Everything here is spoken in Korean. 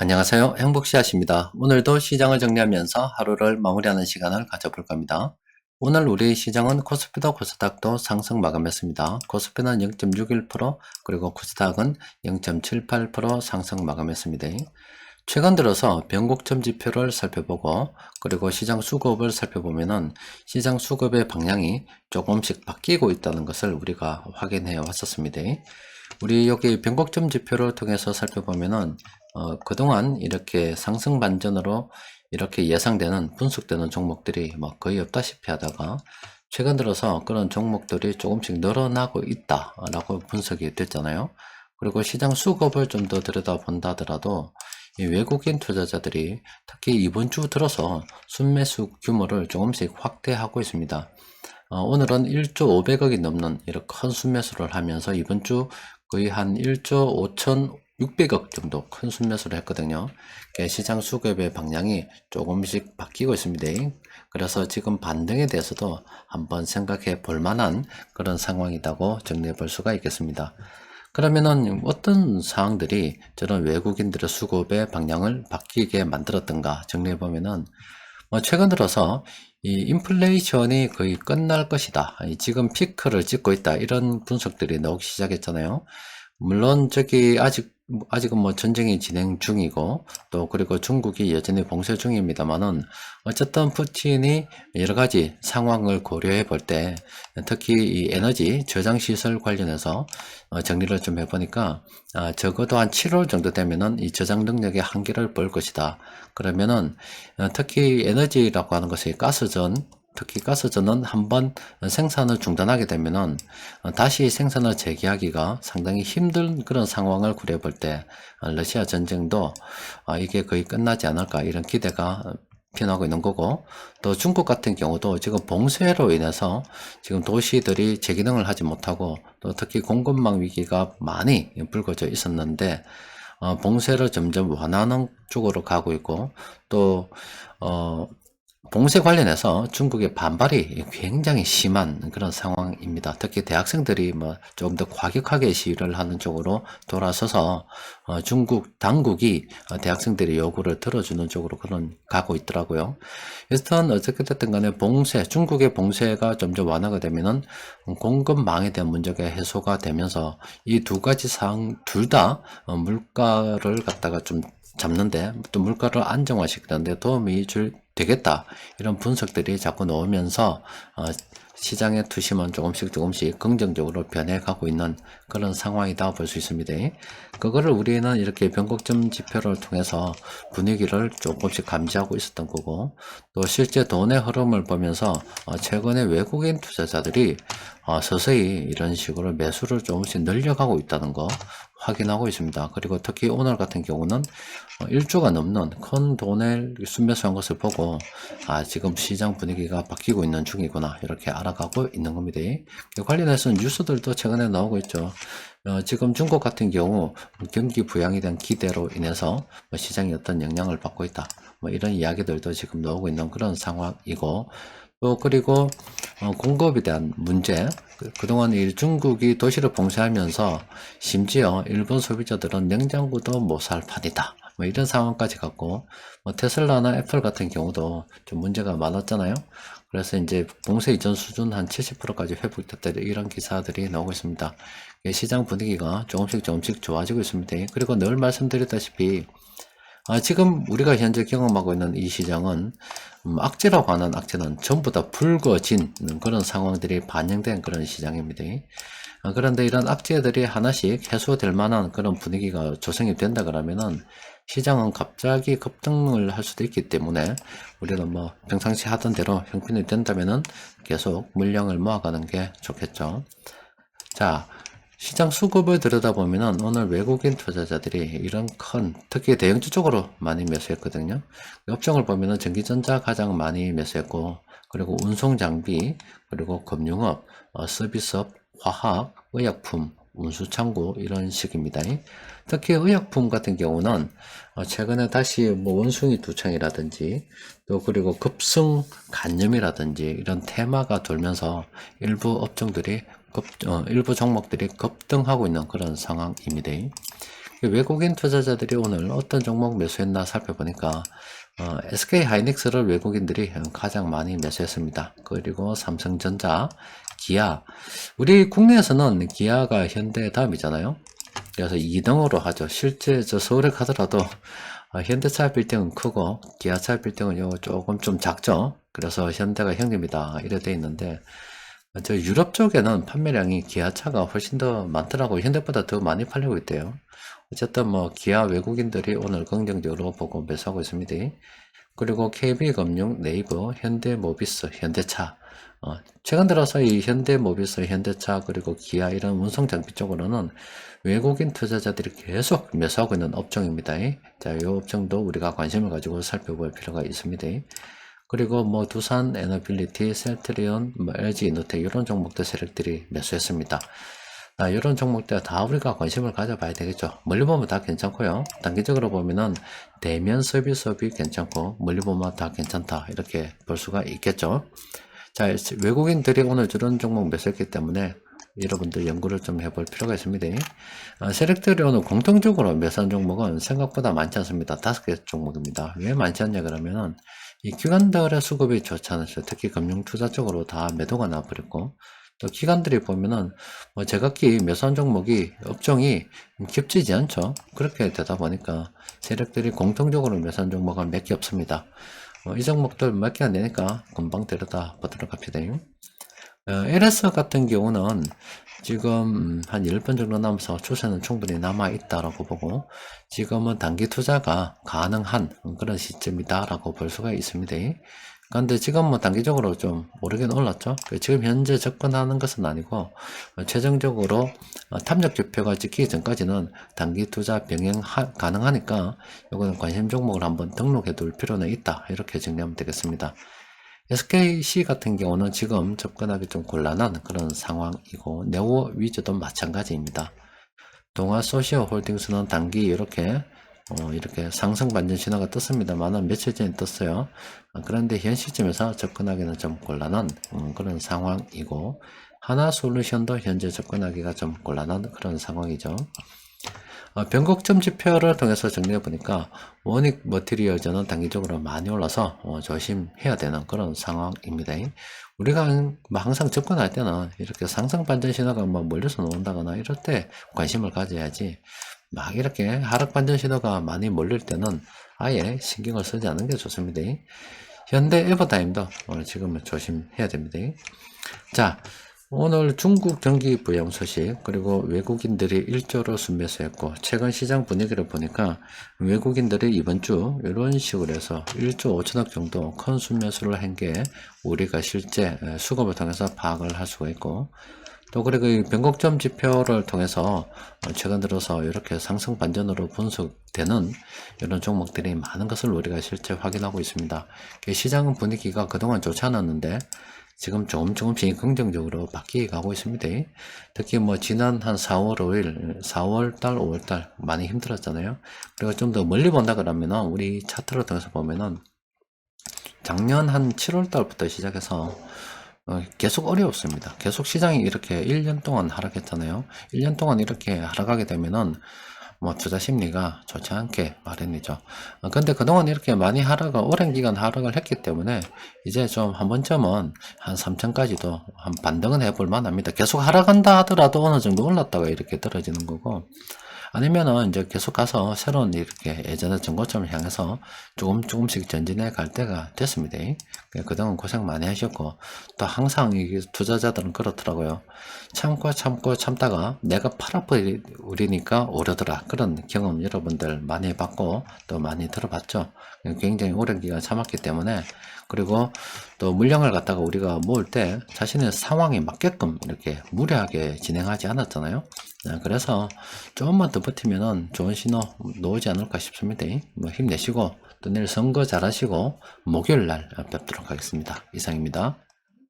안녕하세요. 행복씨앗입니다. 오늘도 시장을 정리하면서 하루를 마무리하는 시간을 가져볼 겁니다. 오늘 우리 시장은 코스피도 코스닥도 상승 마감했습니다. 코스피는 0.61%, 그리고 코스닥은 0.78% 상승 마감했습니다. 최근 들어서 변곡점 지표를 살펴보고, 그리고 시장 수급을 살펴보면은 시장 수급의 방향이 조금씩 바뀌고 있다는 것을 우리가 확인해 왔었습니다. 우리 여기 변곡점 지표를 통해서 살펴보면은 그동안 이렇게 상승 반전으로 이렇게 예상되는 분석되는 종목들이 뭐 거의 없다시피 하다가 최근 들어서 그런 종목들이 조금씩 늘어나고 있다라고 분석이 됐잖아요. 그리고 시장 수급을 좀 더 들여다본다 하더라도 이 외국인 투자자들이 특히 이번 주 들어서 순매수 규모를 조금씩 확대하고 있습니다. 오늘은 1조 500억이 넘는 이렇게 큰 순매수를 하면서 이번 주 거의 한 1조 5,600억 정도 큰 순매수를 했거든요. 시장 수급의 방향이 조금씩 바뀌고 있습니다. 그래서 지금 반등에 대해서도 한번 생각해 볼 만한 그런 상황이라고 정리해 볼 수가 있겠습니다. 그러면은 어떤 사항들이 저런 외국인들의 수급의 방향을 바뀌게 만들었던가 정리해 보면은 최근 들어서 이 인플레이션이 거의 끝날 것이다. 지금 피크를 찍고 있다. 이런 분석들이 나오기 시작했잖아요. 물론 아직은 뭐 전쟁이 진행 중이고 또 그리고 중국이 여전히 봉쇄 중입니다만은 어쨌든 푸틴이 여러 가지 상황을 고려해 볼 때 특히 이 에너지 저장 시설 관련해서 정리를 좀 해보니까 적어도 한 7월 정도 되면은 이 저장 능력의 한계를 볼 것이다. 그러면은 특히 에너지라고 하는 것이 특히 가스전은 한번 생산을 중단하게 되면은 다시 생산을 재개하기가 상당히 힘든 그런 상황을 고려해 볼 때 러시아 전쟁도 이게 거의 끝나지 않을까 이런 기대가 피어나고 있는 거고, 또 중국 같은 경우도 지금 봉쇄로 인해서 지금 도시들이 재기능을 하지 못하고 또 특히 공급망 위기가 많이 불거져 있었는데 봉쇄를 점점 완화하는 쪽으로 가고 있고, 또 봉쇄 관련해서 중국의 반발이 굉장히 심한 그런 상황입니다. 특히 대학생들이 뭐 조금 더 과격하게 시위를 하는 쪽으로 돌아서서 중국 당국이 대학생들의 요구를 들어주는 쪽으로 그런 가고 있더라고요. 일단 어떻게 됐든 간에 중국의 봉쇄가 점점 완화가 되면은 공급망에 대한 문제가 해소가 되면서 이 두 가지 사항 둘 다 물가를 갖다가 좀 잡는데 또 물가를 안정화시키는데 도움이 되겠다 이런 분석들이 자꾸 나오면서 시장의 투심은 조금씩 긍정적으로 변해가고 있는 그런 상황이다 볼 수 있습니다. 그거를 우리는 이렇게 변곡점 지표를 통해서 분위기를 조금씩 감지하고 있었던 거고, 또 실제 돈의 흐름을 보면서 최근에 외국인 투자자들이 서서히 이런 식으로 매수를 조금씩 늘려가고 있다는 거 확인하고 있습니다. 그리고 특히 오늘 같은 경우는 1조가 넘는 큰 돈을 순매수한 것을 보고 지금 시장 분위기가 바뀌고 있는 중이구나 이렇게 알아가고 있는 겁니다. 관련해서 뉴스들도 최근에 나오고 있죠. 지금 중국 같은 경우 경기 부양에 대한 기대로 인해서 시장이 어떤 영향을 받고 있다, 이런 이야기들도 지금 나오고 있는 그런 상황이고, 또 그리고 공급에 대한 문제, 그동안 이 중국이 도시를 봉쇄하면서 심지어 일본 소비자들은 냉장고도 못 살 판이다, 이런 상황까지 갔고, 테슬라나 애플 같은 경우도 좀 문제가 많았잖아요. 그래서 이제 봉쇄 이전 수준 한 70%까지 회복됐다 이런 기사들이 나오고 있습니다. 시장 분위기가 조금씩 좋아지고 있습니다. 그리고 늘 말씀드렸다시피 지금 우리가 현재 경험하고 있는 이 시장은 악재라고 하는 악재는 전부 다 불거진 그런 상황들이 반영된 그런 시장입니다. 그런데 이런 악재들이 하나씩 해소될 만한 그런 분위기가 조성이 된다 그러면은 시장은 갑자기 급등을 할 수도 있기 때문에 우리는 뭐 평상시 하던 대로 형편이 된다면은 계속 물량을 모아가는 게 좋겠죠. 자, 시장 수급을 들여다보면은 오늘 외국인 투자자들이 이런 특히 대형주 쪽으로 많이 매수했거든요. 업종을 보면은 전기전자 가장 많이 매수했고, 그리고 운송장비, 그리고 금융업, 서비스업, 화학, 의약품, 운수창고 이런 식입니다. 특히 의약품 같은 경우는 최근에 다시 뭐 원숭이 두창이라든지 또 그리고 급성 간염이라든지 이런 테마가 돌면서 일부 종목들이 급등하고 있는 그런 상황입니다. 외국인 투자자들이 오늘 어떤 종목 매수했나 살펴보니까 SK 하이닉스를 외국인들이 가장 많이 매수했습니다. 그리고 삼성전자, 기아. 우리 국내에서는 기아가 현대 다음이잖아요. 그래서 2등으로 하죠. 실제 저 서울에 가더라도 현대차 빌딩은 크고 기아차 빌딩은 요 조금 좀 작죠. 그래서 현대가 형님이다 이래 돼 있는데, 저 유럽 쪽에는 판매량이 기아차가 훨씬 더 많더라고요. 현대보다 더 많이 팔리고 있대요. 어쨌든 뭐 기아 외국인들이 오늘 긍정적으로 보고 매수하고 있습니다. 그리고 KB금융, 네이버, 현대모비스, 현대차. 최근 들어서 이 현대모비스, 현대차, 그리고 기아 이런 운송장비 쪽으로는 외국인 투자자들이 계속 매수하고 있는 업종입니다. 자, 이 업종도 우리가 관심을 가지고 살펴볼 필요가 있습니다. 그리고 뭐 두산 에너빌리티, 셀트리온, 뭐 LG 이노텍 이런 종목들 세력들이 매수했습니다. 이런 종목들 다 우리가 관심을 가져봐야 되겠죠. 멀리 보면 다 괜찮고요. 단기적으로 보면은 대면 서비스업이 괜찮고 멀리 보면 다 괜찮다 이렇게 볼 수가 있겠죠. 자, 외국인들이 오늘 저런 종목 매수했기 때문에 여러분들 연구를 좀 해볼 필요가 있습니다. 세력들이 오늘 공통적으로 매수한 종목은 생각보다 많지 않습니다. 5개 종목입니다. 왜 많지 않냐 그러면은 이 기관들의 수급이 좋지 않았어요. 특히 금융투자 쪽으로 다 매도가 나버렸고, 또 기관들이 보면은 뭐 제각기 매수한 종목이 업종이 겹치지 않죠. 그렇게 되다 보니까 세력들이 공통적으로 매수한 종목은 몇 개 없습니다. 이 종목들 몇 개 안 되니까 금방 들여다 보도록 합시다. LS 같은 경우는 지금 한 10번 정도 남아서 추세는 충분히 남아있다라고 보고, 지금은 단기 투자가 가능한 그런 시점이다라고 볼 수가 있습니다. 그런데 지금 뭐 단기적으로 좀 오르긴 올랐죠. 지금 현재 접근하는 것은 아니고, 최종적으로 탐력 지표가 찍히기 전까지는 단기 투자 병행 가능하니까 이거는 관심 종목을 한번 등록해 둘 필요는 있다. 이렇게 정리하면 되겠습니다. SKC 같은 경우는 지금 접근하기 좀 곤란한 그런 상황이고, 네오 위즈도 마찬가지입니다. 동아소시아홀딩스는 단기 이렇게 상승 반전 신호가 떴습니다만 며칠 전에 떴어요. 그런데 현 시점에서 접근하기는 좀 곤란한 그런 상황이고, 하나솔루션도 현재 접근하기가 좀 곤란한 그런 상황이죠. 변곡점 지표를 통해서 정리해 보니까 원익 머티리얼즈는 단기적으로 많이 올라서 조심해야 되는 그런 상황입니다. 우리가 뭐 항상 접근할 때는 이렇게 상승 반전 신호가 뭐 멀리서 나온다거나 이럴 때 관심을 가져야지, 막 이렇게 하락 반전 신호가 많이 몰릴 때는 아예 신경을 쓰지 않는 게 좋습니다. 현대 에버타임도 지금은 조심해야 됩니다. 자, 오늘 중국 경기 부양 소식, 그리고 외국인들이 일조로 순매수했고, 최근 시장 분위기를 보니까 외국인들이 이번 주 이런 식으로 해서 1조 5천억 정도 큰 순매수를 한 게 우리가 실제 수급을 통해서 파악을 할 수가 있고, 또 그리고 이 변곡점 지표를 통해서 최근 들어서 이렇게 상승 반전으로 분석되는 이런 종목들이 많은 것을 우리가 실제 확인하고 있습니다. 시장 분위기가 그동안 좋지 않았는데 지금 조금씩 긍정적으로 바뀌어 가고 있습니다. 특히 뭐 지난 한 4월 5일, 4월달, 5월달 많이 힘들었잖아요. 그리고 좀 더 멀리 본다 그러면은 우리 차트를 통해서 보면은 작년 한 7월달부터 시작해서 계속 어려웠습니다. 계속 시장이 이렇게 1년 동안 하락했잖아요. 1년 동안 이렇게 하락하게 되면은 뭐 투자 심리가 좋지 않게 마련이죠. 근데 그동안 이렇게 많이 오랜 기간 하락을 했기 때문에 이제 좀 한 번쯤은 한 3천까지도 한 반등은 해볼 만합니다. 계속 하락한다 하더라도 어느 정도 올랐다가 이렇게 떨어지는 거고, 아니면은 이제 계속 가서 새로운 이렇게 예전의 정고점을 향해서 조금씩 전진해 갈 때가 됐습니다. 그동안 고생 많이 하셨고, 또 항상 이 투자자들은 그렇더라고요. 참고 참다가 내가 팔 아프리니까 오르더라. 그런 경험 여러분들 많이 해봤고 또 많이 들어봤죠. 굉장히 오랜 기간 참았기 때문에, 그리고 또 물량을 갖다가 우리가 모을 때 자신의 상황에 맞게끔 이렇게 무리하게 진행하지 않았잖아요. 그래서 조금만 더 버티면은 좋은 신호 나오지 않을까 싶습니다. 뭐 힘내시고 또 내일 선거 잘하시고 목요일 날 뵙도록 하겠습니다. 이상입니다.